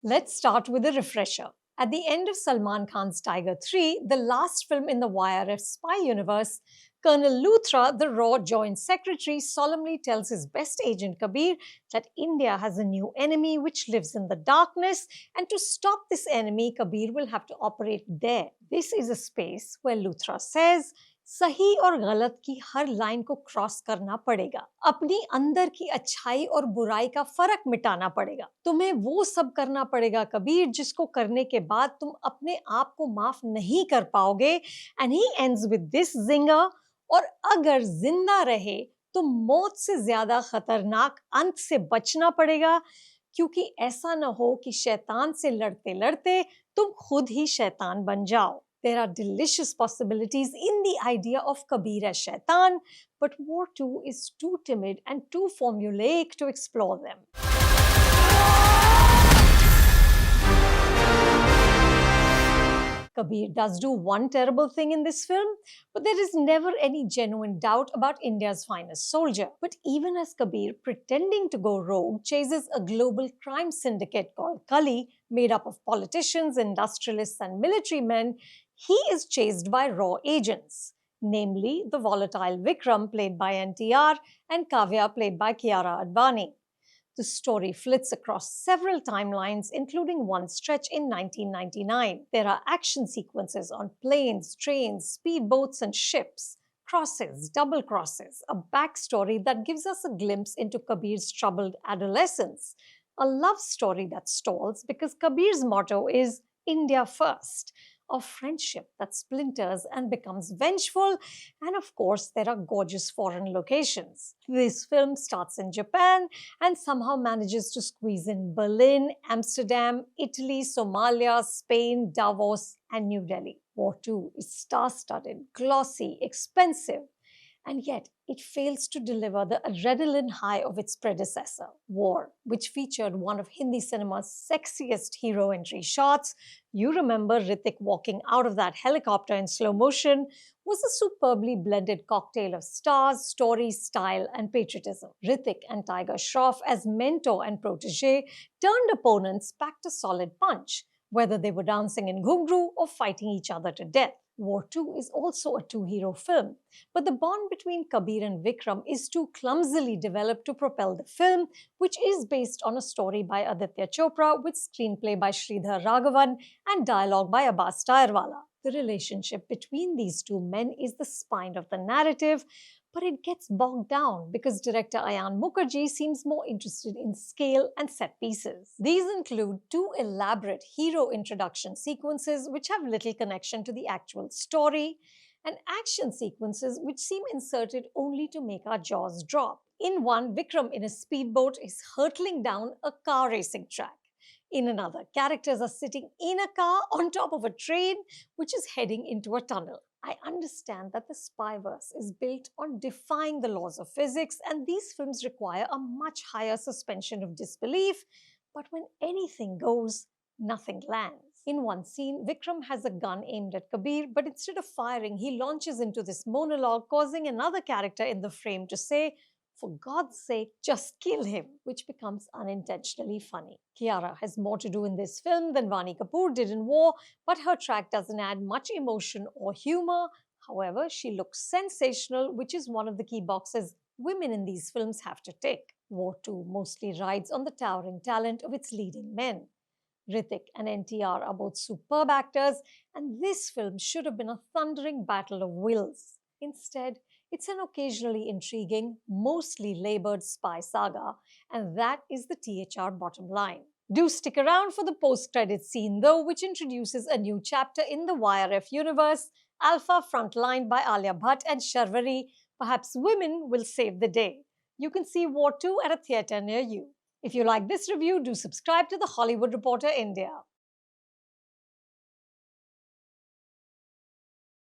Let's start with a refresher. At the end of Salman Khan's Tiger 3, the last film in the YRF Spy Universe, Colonel Luthra, the Raw Joint Secretary, solemnly tells his best agent Kabir that India has a new enemy which lives in the darkness, and to stop this enemy, Kabir will have to operate there. This is a space where Luthra says, सही और गलत की हर line को cross करना पड़ेगा, अपनी अंदर की अच्छाई और बुराई का फर्क मिटाना पड़ेगा, तुम्हें वो सब करना पड़ेगा कबीर जिसको करने के बाद तुम अपने आप को माफ नहीं कर पाओगे. And he ends with this ginger, और अगर जिंदा रहे तो मौत से ज्यादा खतरनाक अंत से बचना पड़ेगा, क्योंकि ऐसा न हो कि शैतान से लड़ते लड़ते तुम खुद ही शैतान बन जाओ. There are delicious possibilities in the idea of Kabir as Shaitan, but War 2 is too timid and too formulaic to explore them. Kabir does do one terrible thing in this film, but there is never any genuine doubt about India's finest soldier. But even as Kabir, pretending to go rogue, chases a global crime syndicate called Kali, made up of politicians, industrialists, and military men, he is chased by raw agents, namely the volatile Vikram, played by NTR, and Kavya, played by Kiara Advani. The story flits across several timelines, including one stretch in 1999. There are action sequences on planes, trains, speedboats, and ships, crosses, double crosses, a backstory that gives us a glimpse into Kabir's troubled adolescence, a love story that stalls because Kabir's motto is India first, of friendship that splinters and becomes vengeful, and of course, there are gorgeous foreign locations. This film starts in Japan and somehow manages to squeeze in Berlin, Amsterdam, Italy, Somalia, Spain, Davos, and New Delhi. War 2 is star-studded, glossy, expensive, and yet it fails to deliver the adrenaline high of its predecessor, War, which featured one of Hindi cinema's sexiest hero entry shots. You remember Hrithik walking out of that helicopter in slow motion, was a superbly blended cocktail of stars, story, style, and patriotism. Hrithik and Tiger Shroff as mentor and protege turned opponents packed a solid punch, whether they were dancing in Ghungru or fighting each other to death. War 2 is also a two-hero film, but the bond between Kabir and Vikram is too clumsily developed to propel the film, which is based on a story by Aditya Chopra with screenplay by Sridhar Raghavan and dialogue by Abbas Tayarwala. The relationship between these two men is the spine of the narrative, but it gets bogged down because director Ayan Mukerji seems more interested in scale and set pieces. These include two elaborate hero introduction sequences which have little connection to the actual story, and action sequences which seem inserted only to make our jaws drop. In one, Vikram in a speedboat is hurtling down a car racing track. In another, characters are sitting in a car on top of a train which is heading into a tunnel. I understand that the spyverse is built on defying the laws of physics, and these films require a much higher suspension of disbelief, but when anything goes, nothing lands. In one scene, Vikram has a gun aimed at Kabir, but instead of firing, he launches into this monologue, causing another character in the frame to say, "For God's sake, just kill him," which becomes unintentionally funny. Kiara has more to do in this film than Vani Kapoor did in War, but her track doesn't add much emotion or humor. However, she looks sensational, which is one of the key boxes women in these films have to tick. War 2 mostly rides on the towering talent of its leading men. Hrithik and NTR are both superb actors, and this film should have been a thundering battle of wills. Instead, it's an occasionally intriguing, mostly labored spy saga, and that is the THR bottom line. Do stick around for the post-credits scene though, which introduces a new chapter in the YRF universe, Alpha, frontlined by Alia Bhatt and Sharvari. Perhaps women will save the day. You can see War 2 at a theatre near you. If you like this review, do subscribe to The Hollywood Reporter India.